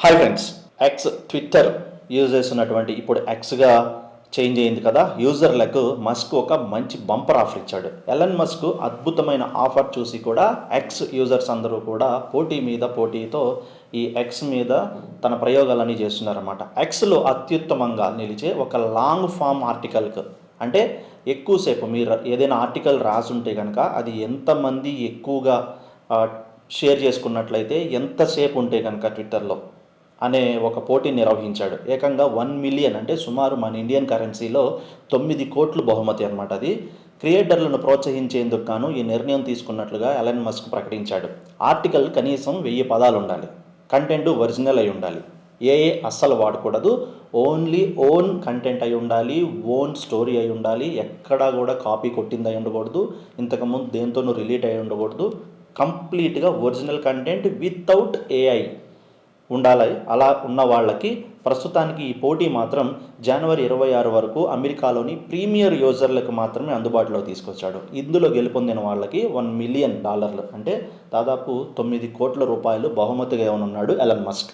Hi friends. X Twitter use చేస్తున్నటువంటి ఇప్పుడు ఎక్స్గా change అయింది కదా, యూజర్లకు మస్క్ ఒక మంచి బంపర్ ఆఫర్ ఇచ్చాడు. ఎలన్ మస్క్ అద్భుతమైన ఆఫర్ చూసి కూడా ఎక్స్ యూజర్స్ అందరూ కూడా పోటీతో ఈ ఎక్స్ మీద తన ప్రయోగాలన్నీ చేస్తున్నారన్నమాట. ఎక్స్లో అత్యుత్తమంగా నిలిచే ఒక లాంగ్ ఫామ్ ఆర్టికల్కు, అంటే ఎక్కువసేపు మీరు ఏదైనా ఆర్టికల్ రాసుంటే కనుక అది ఎంతమంది ఎక్కువగా షేర్ చేసుకున్నట్లయితే ఎంతసేపు ఉంటే కనుక ట్విట్టర్లో అనే ఒక పోటీ నిర్వహించాడు. ఏకంగా 1 మిలియన్, అంటే సుమారు మన ఇండియన్ కరెన్సీలో 9 కోట్లు బహుమతి అనమాట. అది క్రియేటర్లను ప్రోత్సహించేందుకు గాను ఈ నిర్ణయం తీసుకున్నట్లుగా ఎలన్ మస్క్ ప్రకటించాడు. ఆర్టికల్ కనీసం 1000 పదాలు ఉండాలి, కంటెంట్ ఒరిజినల్ అయి ఉండాలి, అస్సలు వాడకూడదు, ఓన్లీ ఓన్ కంటెంట్ అయి ఉండాలి, ఓన్ స్టోరీ అయి ఉండాలి, ఎక్కడా కూడా కాపీ కొట్టింది అయి ఉండకూడదు, ఇంతకుముందు దేంతోనూ రిలేట్ అయి ఉండకూడదు, కంప్లీట్గా ఒరిజినల్ కంటెంట్ వితౌట్ ఏఐ ఉండాలి. అలా ఉన్న వాళ్ళకి ప్రస్తుతానికి ఈ పోటీ మాత్రం జనవరి 26 వరకు అమెరికాలోని ప్రీమియర్ యూజర్లకు మాత్రమే అందుబాటులో తీసుకొచ్చాడు. ఇందులో గెలుపొందిన వాళ్ళకి $1 మిలియన్, అంటే దాదాపు 9 కోట్ల రూపాయలు బహుమతిగా ఇవ్వనున్నాడు ఎలన్ మస్క్.